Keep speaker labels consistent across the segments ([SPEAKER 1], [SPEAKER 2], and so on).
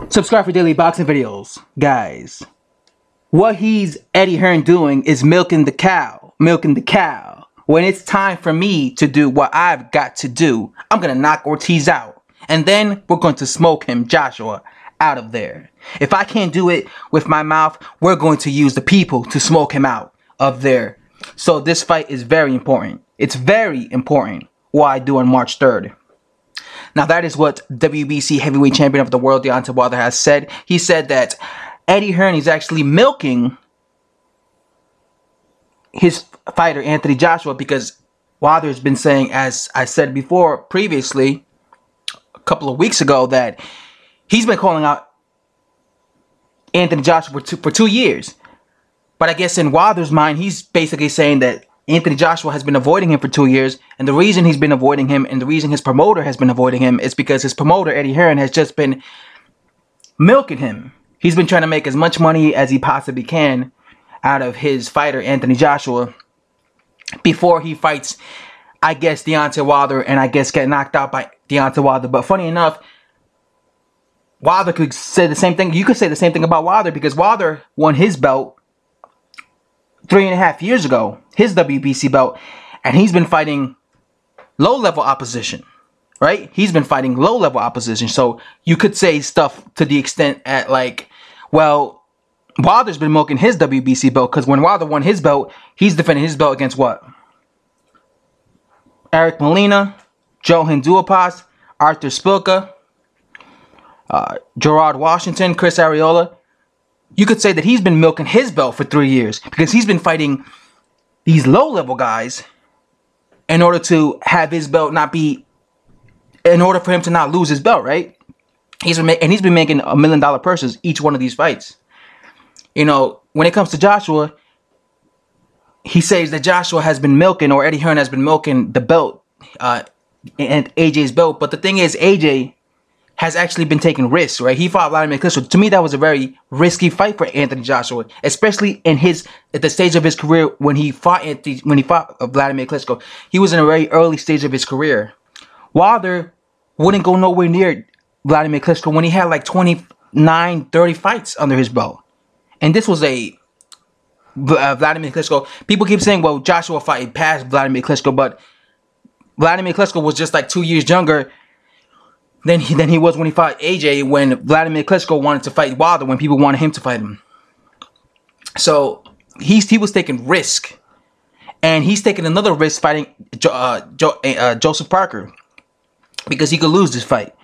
[SPEAKER 1] Subscribe for daily boxing videos, guys. What Eddie Hearn doing is milking the cow. When it's time for me to do what I've got to do, I'm gonna knock Ortiz out. And then we're going to smoke him, Joshua, out of there. If I can't do it with my mouth, we're going to use the people to smoke him out of there. So this fight is very important. It's very important what I do on March 3rd. Now that is what WBC heavyweight champion of the world, Deontay, has said. He said that Eddie Hearn is actually milking his fighter, Anthony Joshua, because Wilder's been saying, as I said before previously, a couple of weeks ago, that he's been calling out Anthony Joshua for 2 years. But I guess in Wilder's mind, he's basically saying that Anthony Joshua has been avoiding him for 2 years, and the reason he's been avoiding him and the reason his promoter has been avoiding him is because his promoter, Eddie Hearn, has just been milking him. He's been trying to make as much money as he possibly can out of his fighter, Anthony Joshua, before he fights, I guess, Deontay Wilder, and I guess get knocked out by Deontay Wilder. But funny enough, Wilder could say the same thing. You could say the same thing about Wilder, because Wilder won his belt 3.5 years ago, his WBC belt, and he's been fighting low-level opposition, right? He's been fighting low-level opposition. So you could say stuff to the extent at like, well, Wilder's been milking his WBC belt, because when Wilder won his belt, he's defending his belt against what? Eric Molina, Joe Hinduapas, Arthur Spilka, Gerard Washington, Chris Arreola. You could say that he's been milking his belt for 3 years, because he's been fighting these low-level guys in order to have his belt not be, in order for him to not lose his belt, right? He's been making $1 million purses each one of these fights. You know, when it comes to Joshua, he says that Joshua has been milking, or Eddie Hearn has been milking the belt, and AJ's belt. But the thing is, AJ has actually been taking risks, right? He fought Vladimir Klitschko. To me, that was a very risky fight for Anthony Joshua, especially at the stage of his career when he fought Vladimir Klitschko. He was in a very early stage of his career. Wilder wouldn't go nowhere near Vladimir Klitschko when he had like 29, 30 fights under his belt. And this was a Vladimir Klitschko. People keep saying, well, Joshua fought past Vladimir Klitschko, but Vladimir Klitschko was just like 2 years younger than he was when he fought AJ, when Vladimir Klitschko wanted to fight Wilder, when people wanted him to fight him. So he was taking risk. And he's taking another risk fighting Joseph Parker, because he could lose this fight.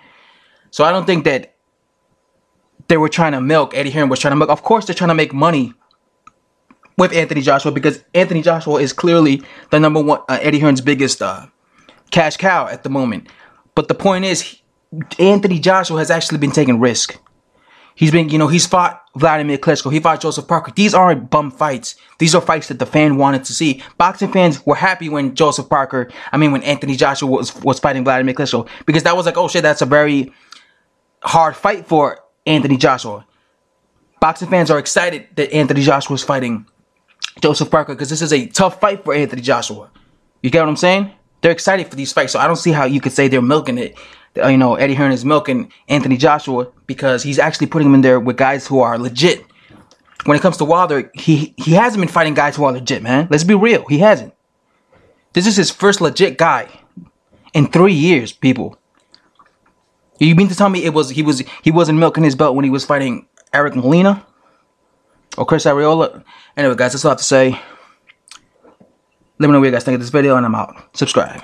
[SPEAKER 1] So I don't think that they were trying to milk, Eddie Hearn was trying to milk. Of course they're trying to make money with Anthony Joshua, because Anthony Joshua is clearly the #1, Eddie Hearn's biggest cash cow at the moment. But the point is, Anthony Joshua has actually been taking risk. He's been, he's fought Vladimir Klitschko. He fought Joseph Parker. These aren't bum fights. These are fights that the fan wanted to see. Boxing fans were happy when when Anthony Joshua was fighting Vladimir Klitschko, because that was like, oh shit, that's a very hard fight for Anthony Joshua. Boxing fans are excited that Anthony Joshua is fighting Joseph Parker, because this is a tough fight for Anthony Joshua. You get what I'm saying? They're excited for these fights, so I don't see how you could say they're milking it. Eddie Hearn is milking Anthony Joshua, because he's actually putting him in there with guys who are legit. When it comes to Wilder, he hasn't been fighting guys who are legit, man. Let's be real. He hasn't. This is his first legit guy in 3 years, people. You mean to tell me he wasn't milking his belt when he was fighting Eric Molina or Chris Arreola? Anyway, guys, that's all I have to say. Let me know what you guys think of this video, and I'm out. Subscribe.